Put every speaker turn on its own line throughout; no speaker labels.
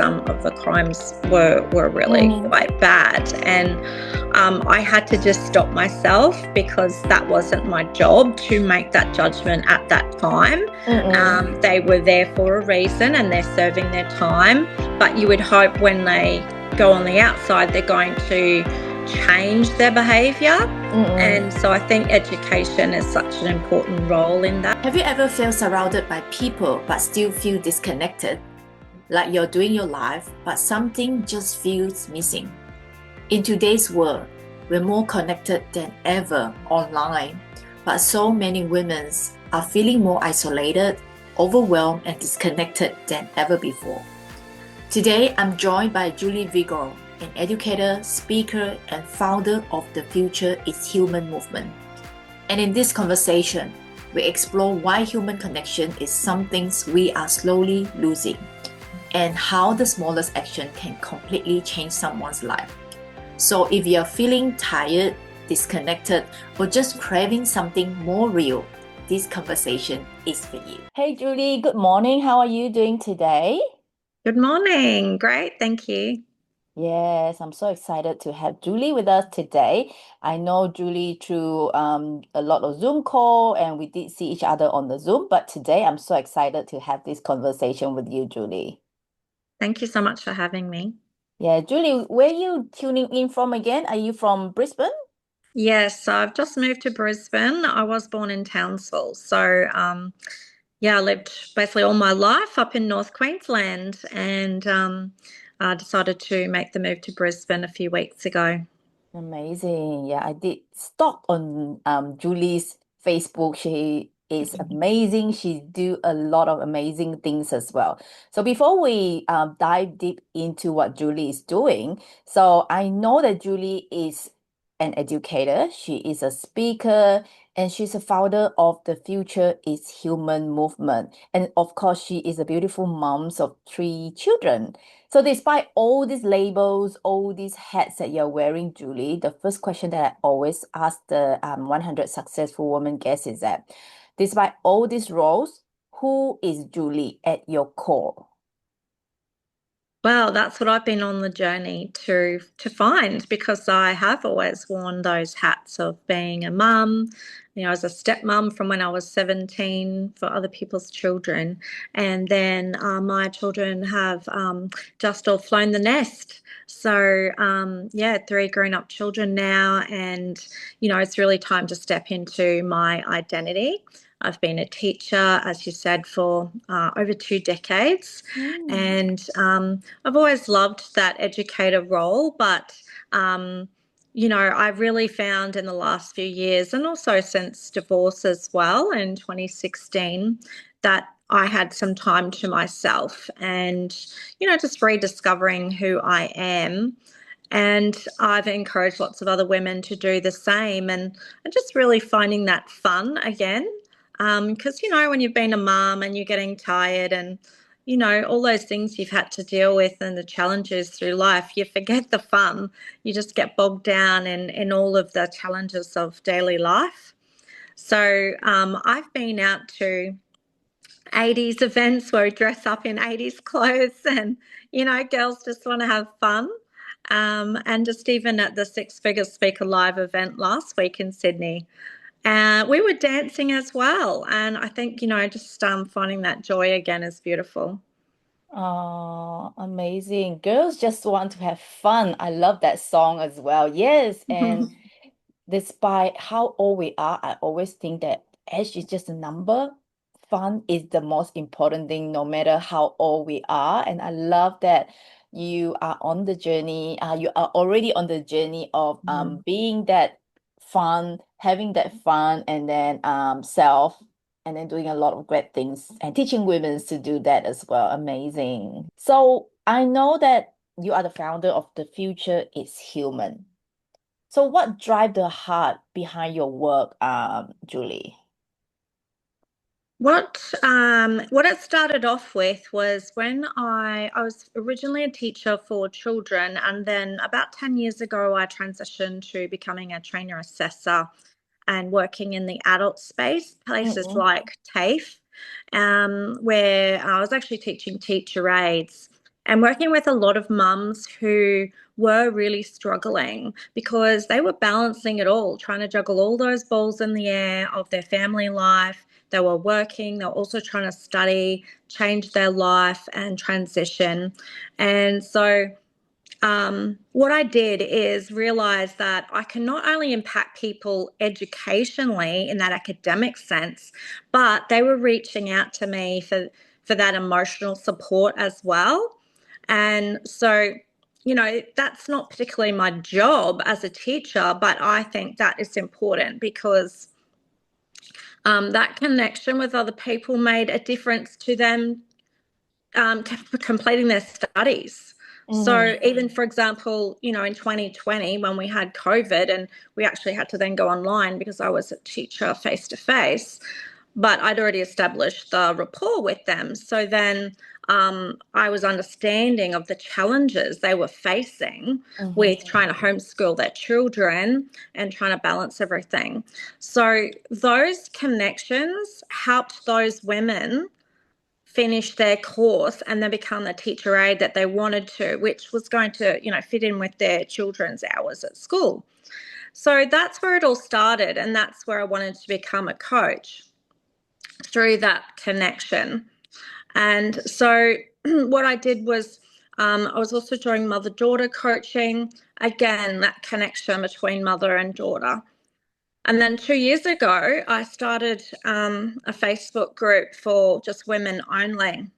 some of the crimes were really quite bad, and I had to just stop myself because that wasn't my job to make that judgment at that time. They were there for a reason and they're serving their time, but you would hope when they go on the outside they're going to change their behaviour. And so I think education is such an important role in that.
Have you ever felt surrounded by people but still feel disconnected? Like you're doing your life, but something just feels missing. In today's world, we're more connected than ever online, but so many women are feeling more isolated, overwhelmed, and disconnected than ever before. Today, I'm joined by Julie Vigor, an educator, speaker, and founder of the Future is Human movement. And in this conversation, we explore why human connection is something we are slowly losing, and how the smallest action can completely change someone's life. So if you're feeling tired, disconnected, or just craving something more real, this conversation is for you. Hey Julie, good morning. How are you doing today?
Good morning. Great, thank you.
Yes, I'm so excited to have Julie with us today. I know Julie through a lot of Zoom call, and we did see each other on the Zoom, but today I'm so excited to have this conversation with you, Julie.
Thank you so much for having me.
Yeah, Julie, where are you tuning in from again? Are you from Brisbane?
Yes, so I've just moved to Brisbane. I was born in Townsville. So, yeah, I lived basically all my life up in North Queensland, and I decided to make the move to Brisbane a few weeks ago.
Amazing. Yeah, I did stalk on Julie's Facebook. She is amazing. She do a lot of amazing things as well. So before we dive deep into what Julie is doing, so I know that Julie is an educator. She is a speaker, and she's a founder of the Future is Human movement. And of course, she is a beautiful mom of 3 children. So despite all these labels, all these hats that you're wearing, Julie, the first question that I always ask the 100 successful women guests is that, despite all these roles, who is Julie at your core?
Well, that's what I've been on the journey to find, because I have always worn those hats of being a mum, as a stepmom from when I was 17 for other people's children. And then my children have just all flown the nest. So, yeah, 3 grown-up children now, and, it's really time to step into my identity. I've been a teacher, as you said, for over 2 decades, and I've always loved that educator role, but I've really found in the last few years, and also since divorce as well in 2016, that I had some time to myself and, just rediscovering who I am. And I've encouraged lots of other women to do the same, and just really finding that fun again. Because, when you've been a mum and you're getting tired and, all those things you've had to deal with and the challenges through life, you forget the fun. You just get bogged down in all of the challenges of daily life. So I've been out to 80s events where we dress up in 80s clothes and, girls just want to have fun. And just even at the Six Figure Speaker Live event last week in Sydney, we were dancing as well. And I think, just finding that joy again is beautiful.
Oh, amazing. Girls just want to have fun. I love that song as well. Yes. And despite how old we are, I always think that age is just a number. Fun is the most important thing, no matter how old we are. And I love that you are on the journey. You are already on the journey of being that fun, having that fun, and then self, and then doing a lot of great things and teaching women to do that as well. Amazing. So I know that you are the founder of The Future is Human. So what drive the heart behind your work, Julie?
What it started off with was when I was originally a teacher for children, and then about 10 years ago I transitioned to becoming a trainer assessor and working in the adult space, places like TAFE, where I was actually teaching teacher aides. and working with a lot of mums who were really struggling because they were balancing it all, trying to juggle all those balls in the air of their family life. They were working, they were also trying to study, change their life and transition. And so what I did is realize that I can not only impact people educationally in that academic sense, but they were reaching out to me for that emotional support as well. And so, that's not particularly my job as a teacher, but I think that is important because that connection with other people made a difference to them completing their studies. So even, for example, in 2020 when we had COVID and we actually had to then go online because I was a teacher face to face, but I'd already established the rapport with them. So then I was understanding of the challenges they were facing with trying to homeschool their children and trying to balance everything. So those connections helped those women finish their course and then become the teacher aide that they wanted to, which was going to, fit in with their children's hours at school. So that's where it all started, and that's where I wanted to become a coach, through that connection. And so what I did was I was also doing mother-daughter coaching, again, that connection between mother and daughter. And then 2 years ago, I started a Facebook group for just women only.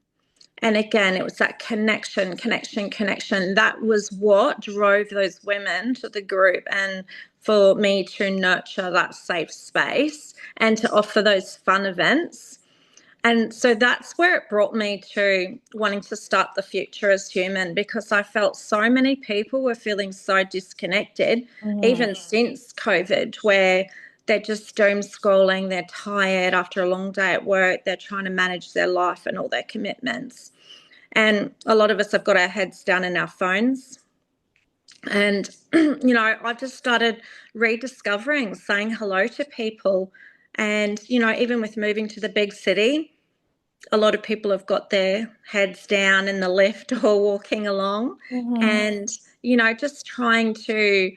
And again, it was that connection. That was what drove those women to the group and for me to nurture that safe space and to offer those fun events. And so that's where it brought me to wanting to start the Future as Human, because I felt so many people were feeling so disconnected, even since COVID, where they're just doom scrolling, they're tired after a long day at work, they're trying to manage their life and all their commitments. And a lot of us have got our heads down in our phones. And, I've just started rediscovering, saying hello to people. And, even with moving to the big city, a lot of people have got their heads down in the lift or walking along. And, just trying to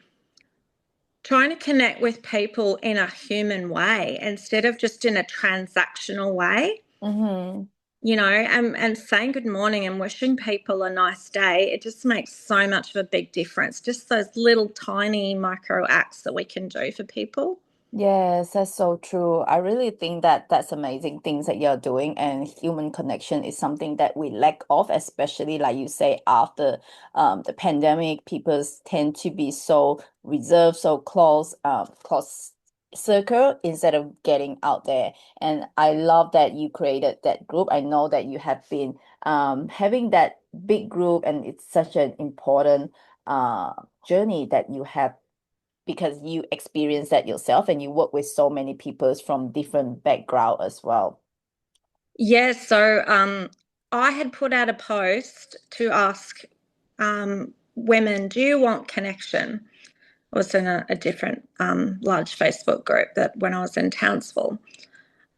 connect with people in a human way instead of just in a transactional way. And saying good morning and wishing people a nice day, it just makes so much of a big difference. Just those little tiny micro acts that we can do for people.
Yes, that's so true. I really think that that's amazing things that you're doing, and human connection is something that we lack of, especially like you say, after the pandemic, people tend to be so reserved, so close circle instead of getting out there. And I love that you created that group. I know that you have been having that big group, and it's such an important journey that you have, because you experience that yourself and you work with so many people from different background as well.
Yeah, so I had put out a post to ask women, do you want connection? I was in a different large Facebook group that when I was in Townsville.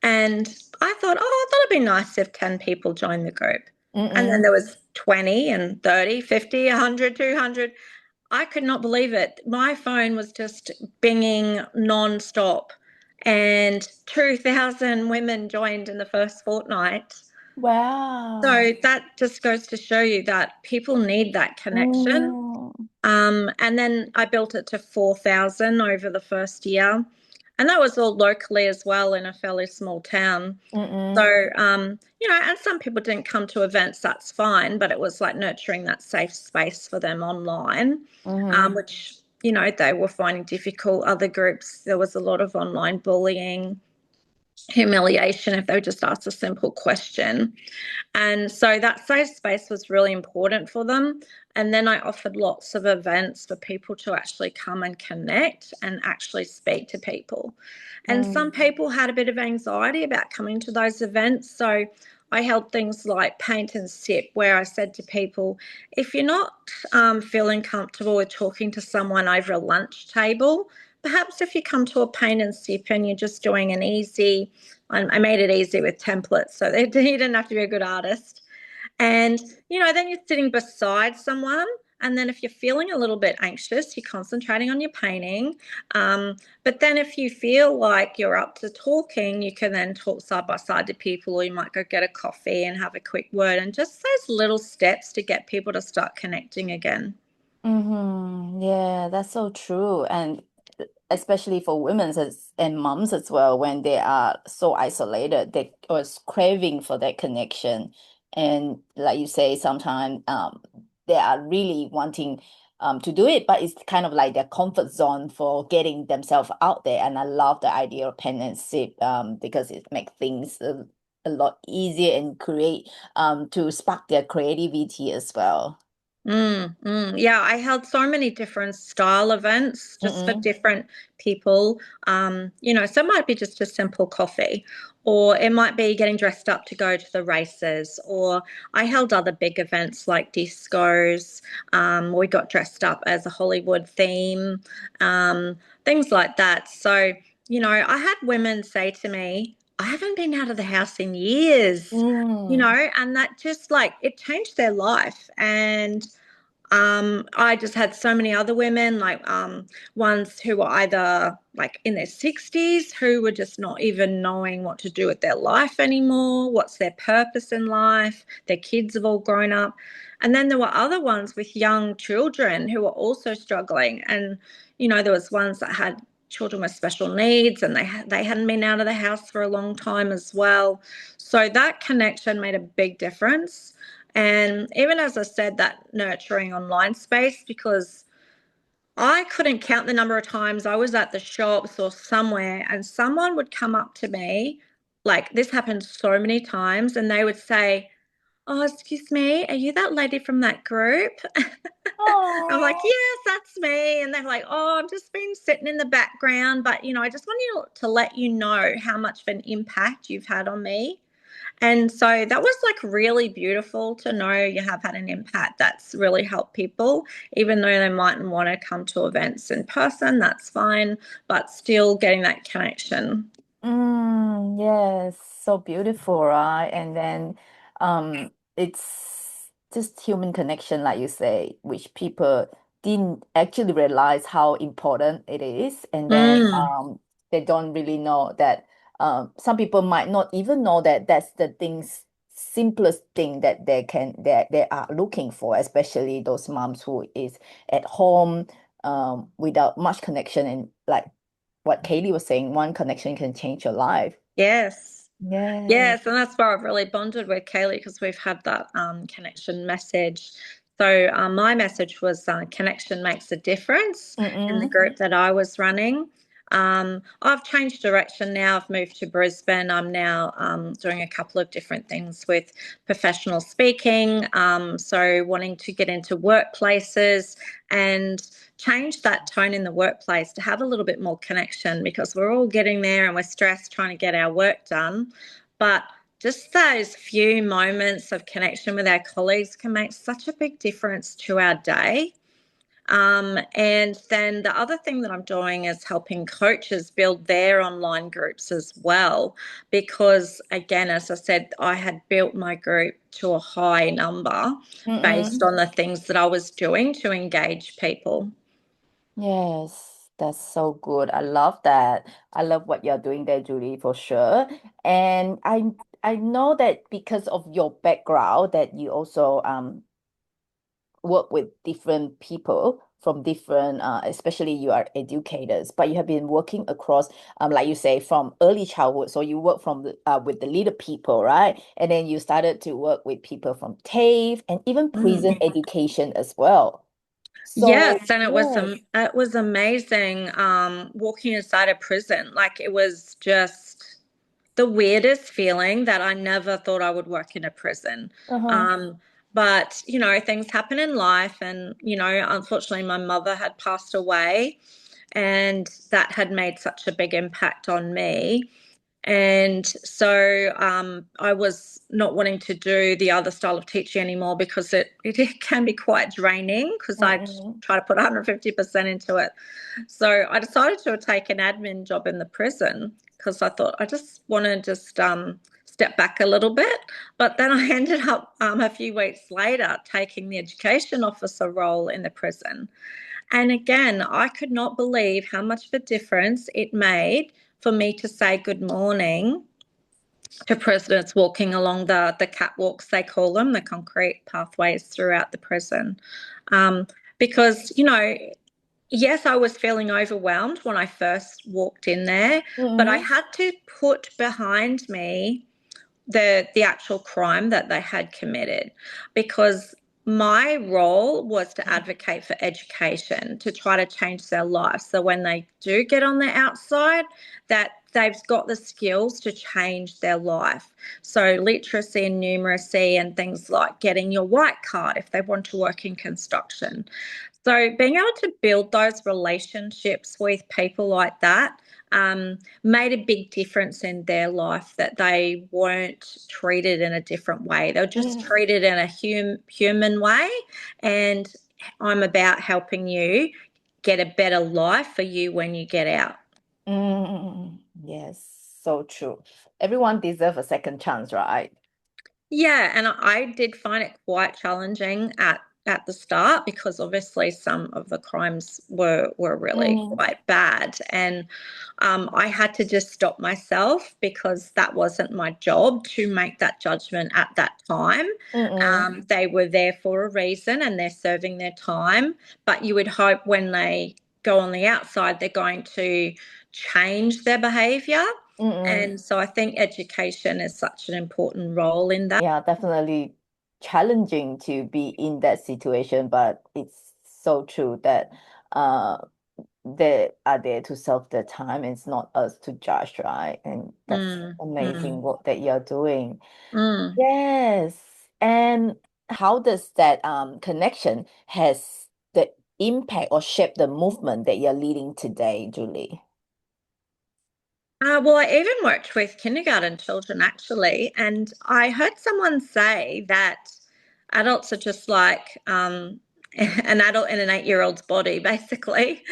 And I thought, that'd be nice if 10 people joined the group. And then there was 20 and 30, 50, 100, 200. I could not believe it. My phone was just binging non-stop, and 2,000 women joined in the first fortnight.
Wow.
So that just goes to show you that people need that connection. And then I built it to 4,000 over the first year. And that was all locally as well in a fairly small town. So, and some people didn't come to events, that's fine, but it was like nurturing that safe space for them online, which, they were finding difficult. Other groups, there was a lot of online bullying, humiliation if they would just ask a simple question. And so that safe space was really important for them. And then I offered lots of events for people to actually come and connect and actually speak to people. And some people had a bit of anxiety about coming to those events. So I held things like paint and sip, where I said to people, if you're not feeling comfortable with talking to someone over a lunch table, perhaps if you come to a paint and sip and you're just doing an easy, I made it easy with templates so you didn't have to be a good artist. And, then you're sitting beside someone. And then if you're feeling a little bit anxious, you're concentrating on your painting. But then if you feel like you're up to talking, you can then talk side by side to people, or you might go get a coffee and have a quick word, and just those little steps to get people to start connecting again.
Yeah, that's so true. And especially for women and moms as well, when they are so isolated, they was craving for that connection. And like you say, sometimes they are really wanting to do it, but it's kind of like their comfort zone for getting themselves out there. And I love the idea of pen and sip because it makes things a lot easier and create to spark their creativity as well.
Yeah, I held so many different style events just for
Mm-mm.
different people. So it might be just a simple coffee, or it might be getting dressed up to go to the races, or I held other big events like discos. We got dressed up as a Hollywood theme, um, things like that. So, I had women say to me, I haven't been out of the house in years,
Mm.
and that just like it changed their life. And I just had so many other women, like ones who were either like in their 60s, who were just not even knowing what to do with their life anymore, what's their purpose in life. Their kids have all grown up. And then there were other ones with young children who were also struggling. And, there was ones that had children with special needs, and they hadn't been out of the house for a long time as well. So that connection made a big difference. And even as I said, that nurturing online space, because I couldn't count the number of times I was at the shops or somewhere and someone would come up to me, like this happened so many times, and they would say, "Oh, excuse me, are you that lady from that group?" I'm like,
Oh.
"Yes, that's me." And they're like, "Oh, I've just been sitting in the background, but I just want to let you know how much of an impact you've had on me." And so that was like really beautiful to know you have had an impact that's really helped people, even though they mightn't want to come to events in person, that's fine, but still getting that connection.
Yes, so beautiful, right? And then it's just human connection, like you say, which people didn't actually realize how important it is. And then
Mm,
they don't really know that some people might not even know that that's the things simplest thing that they are looking for, especially those moms who is at home without much connection and like what Kaylee was saying, one connection can change your life.
yes.
Yeah.
Yes, and that's where I've really bonded with Kaylee, because we've had that connection message. So my message was connection makes a difference in the
Mm-mm.
group that I was running. I've changed direction now. I've moved to Brisbane. I'm now doing a couple of different things with professional speaking. So wanting to get into workplaces and change that tone in the workplace to have a little bit more connection, because we're all getting there and we're stressed trying to get our work done. But just those few moments of connection with our colleagues can make such a big difference to our day. And then the other thing that I'm doing is helping coaches build their online groups as well. Because, again, as I said, I had built my group to a high number based
Mm-mm.
on the things that I was doing to engage people.
Yes, that's so good. I love that. I love what you're doing there, Julie, for sure. And I know that because of your background that you also work with different people from different especially you are educators, but you have been working across like you say from early childhood, so you work from with the little people, right? And then you started to work with people from TAFE and even
Mm.
prison education as well. So
Yes, and
yes.
it was amazing walking inside a prison. Like it was just the weirdest feeling that I never thought I would work in a prison.
Uh-huh.
Um, but things happen in life, and unfortunately, my mother had passed away, and that had made such a big impact on me. And so I was not wanting to do the other style of teaching anymore, because it can be quite draining, because I
Mm-mm.
try to put 150% into it. So I decided to take an admin job in the prison, because I thought I just want to just step back a little bit. But then I ended up a few weeks later taking the education officer role in the prison. And again, I could not believe how much of a difference it made for me to say good morning to prisoners walking along the catwalks, they call them, the concrete pathways throughout the prison. Because, you know, yes, I was feeling overwhelmed when I first walked in there, but I had to put behind me the actual crime that they had committed, because my role was to advocate for education, to try to change their lives. So when they do get on the outside, that they've got the skills to change their life. So literacy and numeracy and things like getting your white card if they want to work in construction. So being able to build those relationships with people like that made a big difference in their life, that they weren't treated in a different way. They were just treated in a human way. And I'm about helping you get a better life for you when you get out.
Yes, so true. Everyone deserves a second chance, right?
Yeah, and I did find it quite challenging at the start, because obviously some of the crimes were really quite bad, and I had to just stop myself, because that wasn't my job to make that judgment at that time. They were there for a reason and they're serving their time, but you would hope when they go on the outside they're going to change their behaviour. And so I think education is such an important role in that.
Yeah, definitely challenging to be in that situation, but it's so true that they are there to serve their time. It's not us to judge, right? And that's amazing work that you're doing. Yes. And how does that connection has the impact or shape the movement that you're leading today, Julie?
Well, I even worked with kindergarten children, actually, and I heard someone say that adults are just like an adult in an 8-year-old's body, basically.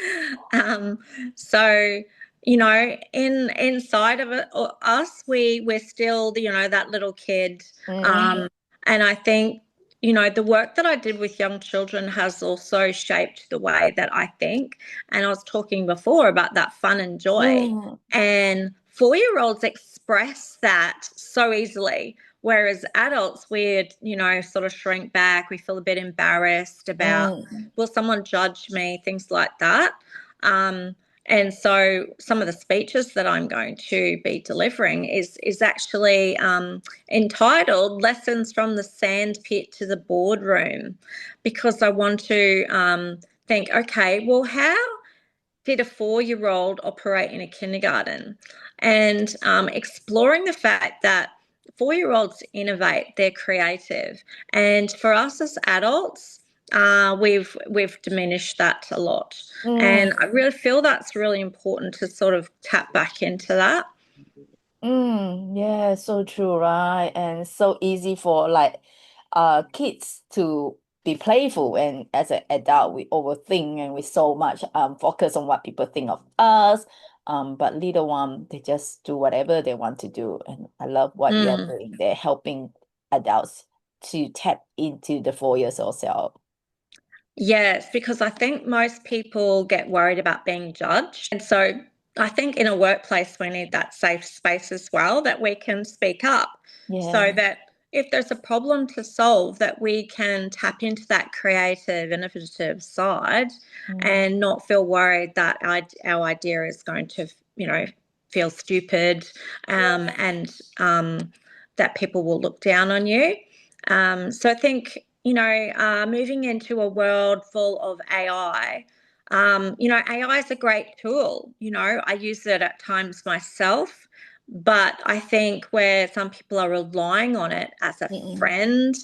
So, you know, inside of it, us, we're still, you know, that little kid. And I think, you know, the work that I did with young children has also shaped the way that I think. And I was talking before about that fun and joy. And 4-year-olds express that so easily, whereas adults, we, you know, sort of shrink back. We feel a bit embarrassed about, will someone judge me, things like that. And so some of the speeches that I'm going to be delivering is actually entitled Lessons from the Sandpit to the Boardroom, because I want to think, okay, well, how did a 4-year-old operate in a kindergarten? And exploring the fact that 4-year-olds innovate, they're creative. And for us as adults, we've diminished that a lot. And I really feel that's really important to sort of tap back into that.
Yeah, so true, right? And so easy for like kids to be playful, and as an adult we overthink and we so much focus on what people think of us. But little one, they just do whatever they want to do. And I love what you're doing. They're helping adults to tap into the 4 years old self.
Yes, because I think most people get worried about being judged. And so I think in a workplace, we need that safe space as well, that we can speak up, so that if there's a problem to solve, that we can tap into that creative, innovative side and not feel worried that our idea is going to, you know, feel stupid, and that people will look down on you. So I think, you know, moving into a world full of AI, you know, AI is a great tool. You know, I use it at times myself, but I think where some people are relying on it as a friend,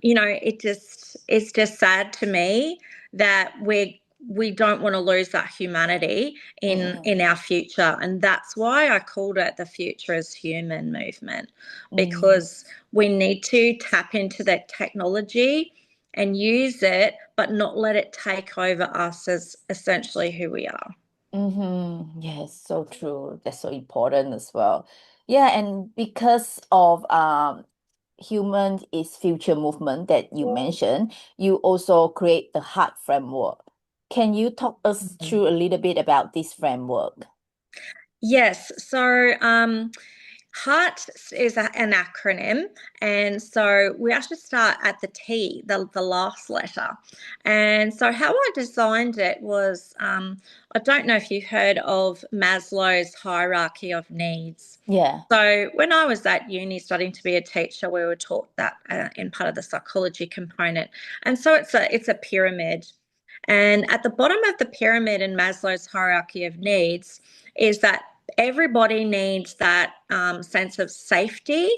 you know, it's just sad to me that we don't want to lose that humanity in our future. And that's why I called it the Future is Human movement, because we need to tap into that technology and use it, but not let it take over us as essentially who we are.
Yes, so true. That's so important as well. Yeah, and because of human is future movement that you mentioned, you also create the heart framework. Can you talk us through a little bit about this framework?
Yes. So HEART is an acronym, and so we actually start at the T, the last letter. And so how I designed it was, I don't know if you heard of Maslow's hierarchy of needs.
Yeah.
So when I was at uni studying to be a teacher, we were taught that in part of the psychology component. And so it's a pyramid. And at the bottom of the pyramid in Maslow's hierarchy of needs is that everybody needs that sense of safety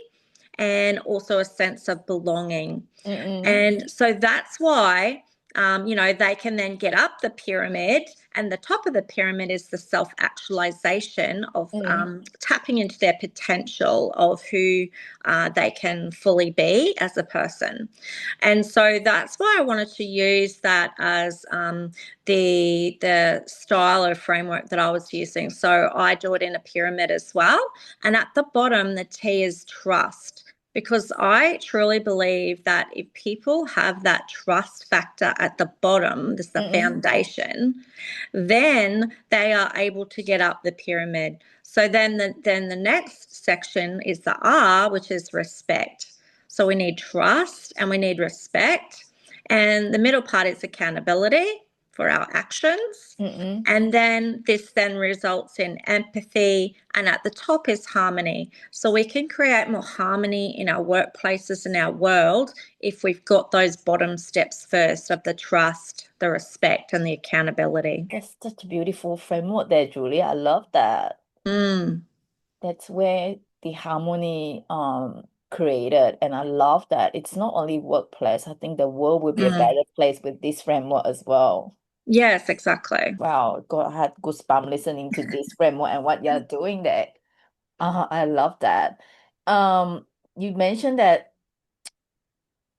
and also a sense of belonging.
Mm-mm.
And so that's why, they can then get up the pyramid, and the top of the pyramid is the self-actualization of
Mm.
tapping into their potential of who they can fully be as a person. And so that's why I wanted to use that as the style of framework that I was using. So I do it in a pyramid as well. And at the bottom, the T is trust, because I truly believe that if people have that trust factor at the bottom, this is the foundation, then they are able to get up the pyramid. So then the next section is the R, which is respect. So we need trust and we need respect. And the middle part is accountability for our actions.
Mm-mm.
And then this then results in empathy. And at the top is harmony. So we can create more harmony in our workplaces and our world if we've got those bottom steps first of the trust, the respect, and the accountability.
That's such a beautiful framework there, Julie. I love that.
Mm,
That's where the harmony created. And I love that. It's not only workplace. I think the world will be a
mm.
better place with this framework as well.
Yes, exactly.
Wow, God, I had goosebumps listening to this framework and what you're doing there. I love that. You mentioned that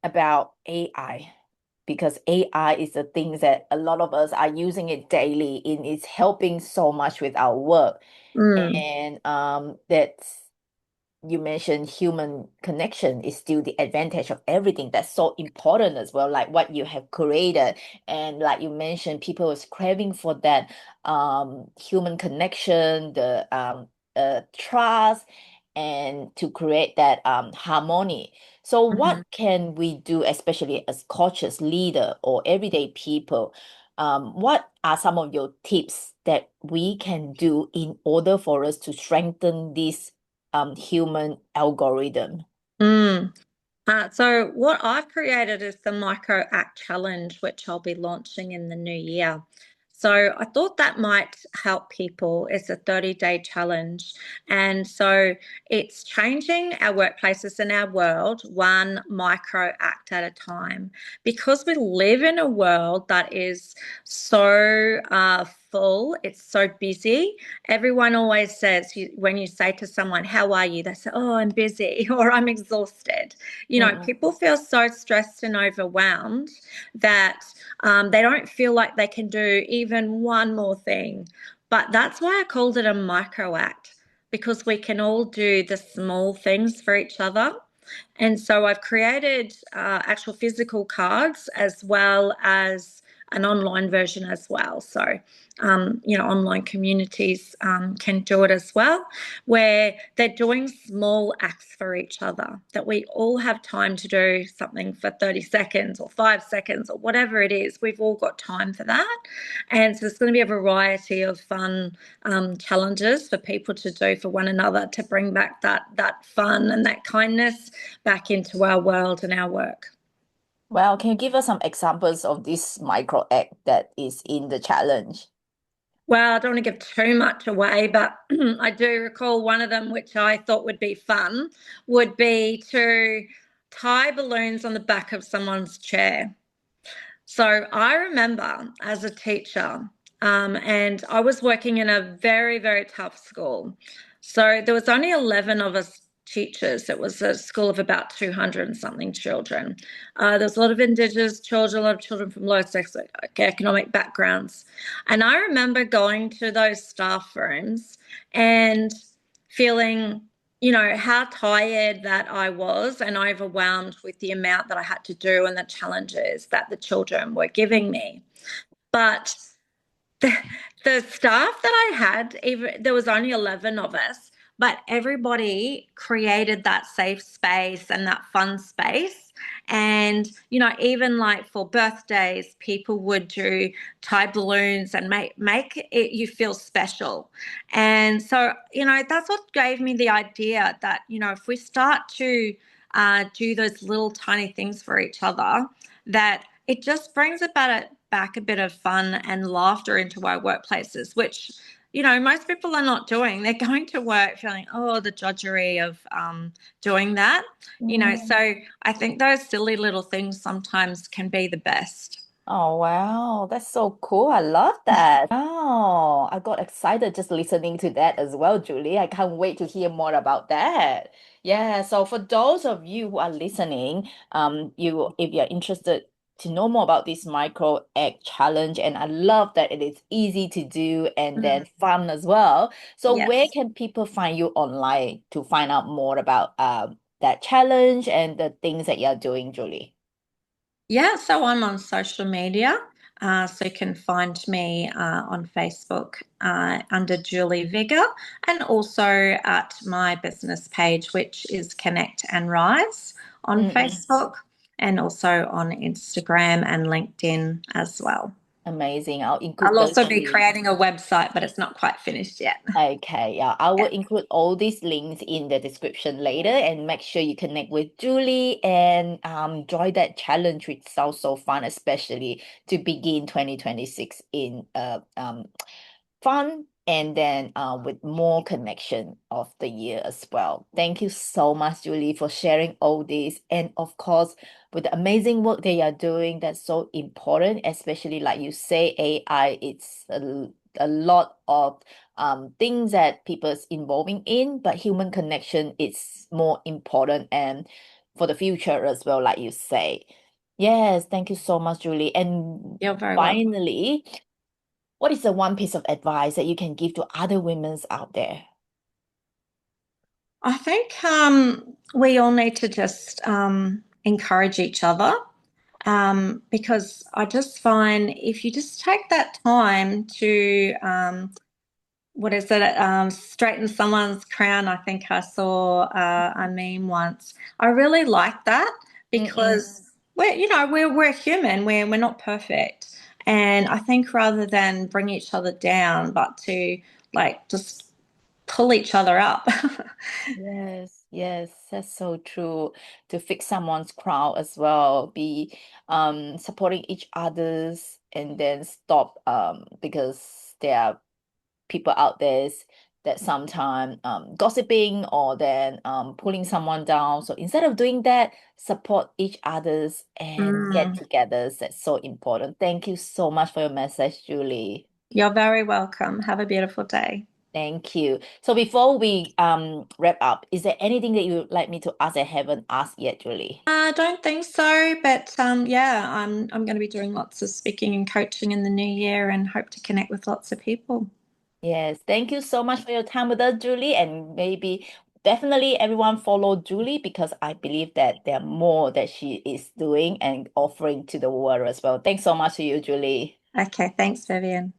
about AI, because AI is the things that a lot of us are using it daily and it's helping so much with our work.
Mm,
And that's you mentioned human connection is still the advantage of everything. That's so important as well, like what you have created. And like you mentioned, people is craving for that human connection, the trust, and to create that harmony. So what
mhm.
can we do, especially as coaches, leader, or everyday people? What are some of your tips that we can do in order for us to strengthen this human algorithm?
Mm. So what I've created is the Micro Act Challenge, which I'll be launching in the new year. So I thought that might help people. It's a 30-day challenge. And so it's changing our workplaces and our world one micro act at a time. Because we live in a world that is so full, it's so busy. Everyone always says, when you say to someone, "How are you?" they say, "Oh, I'm busy," or "I'm exhausted."
Mm-mm.
People feel so stressed and overwhelmed that they don't feel like they can do even one more thing. But that's why I called it a micro act, because we can all do the small things for each other. And so I've created actual physical cards as well as an online version as well. So, online communities can do it as well, where they're doing small acts for each other, that we all have time to do something for 30 seconds or 5 seconds or whatever it is. We've all got time for that. And so there's going to be a variety of fun challenges for people to do for one another to bring back that fun and that kindness back into our world and our work.
Well, can you give us some examples of this micro act that is in the challenge?
Well, I don't want to give too much away, but I do recall one of them, which I thought would be fun, would be to tie balloons on the back of someone's chair. So I remember as a teacher, and I was working in a very, very tough school. So there was only 11 of us teachers. It was a school of about 200 and something children. There was a lot of Indigenous children, a lot of children from low economic backgrounds. And I remember going to those staff rooms and feeling how tired that I was and overwhelmed with the amount that I had to do and the challenges that the children were giving me. But the, the staff that I had, even there was only 11 of us, but everybody created that safe space and that fun space. And, even like for birthdays, people would do tie balloons and make it you feel special. And so, that's what gave me the idea that, if we start to do those little tiny things for each other, that it just brings about back a bit of fun and laughter into our workplaces, which, most people are not doing. They're going to work feeling, oh, the drudgery of doing that, So I think those silly little things sometimes can be the best.
Oh, wow. That's so cool. I love that. Wow. I got excited just listening to that as well, Julie. I can't wait to hear more about that. Yeah. So for those of you who are listening, if you're interested to know more about this micro egg challenge, and I love that it is easy to do and then fun as well. So where
Yes.
can people find you online to find out more about that challenge and the things that you're doing, Julie?
Yeah, so I'm on social media. So you can find me on Facebook under Julie Vigor, and also at my business page, which is Connect and Rise on
Mm-mm.
Facebook, and also on Instagram and LinkedIn as well.
Amazing. I'll include
I'll
those
also be
links.
creating a website, but it's not quite finished yet.
Okay, yeah, I will
Yeah.
include all these links in the description later and make sure you connect with Julie and join that challenge, which sounds so fun, especially to begin 2026 in fun and then with more connection of the year as well. Thank you so much, Julie, for sharing all this. And of course, with the amazing work they are doing, that's so important, especially like you say, AI, it's a lot of things that people's involving in, but human connection is more important and for the future as well, like you say. Yes, thank you so much, Julie. And
You're very welcome.
finally, what is the one piece of advice that you can give to other women out there?
I think we all need to just encourage each other, because I just find if you just take that time to, what is it, straighten someone's crown. I think I saw a meme once. I really like that
Mm-mm.
because we're human. We're not perfect, and I think rather than bring each other down, but to like just pull each other up.
Yes, yes, that's so true. To fix someone's crown as well, be supporting each other's and then stop because there are people out there that sometimes gossiping or then pulling someone down. So instead of doing that, support each other's and get
Mm.
together. That's so important. Thank you so much for your message, Julie.
You're very welcome. Have a beautiful day.
Thank you. So before we wrap up, is there anything that you would like me to ask I haven't asked yet, Julie?
I don't think so, but yeah, I'm going to be doing lots of speaking and coaching in the new year and hope to connect with lots of people.
Yes, thank you so much for your time with us, Julie. And maybe definitely everyone follow Julie because I believe that there are more that she is doing and offering to the world as well. Thanks so much to you, Julie.
Okay, thanks, Vivian.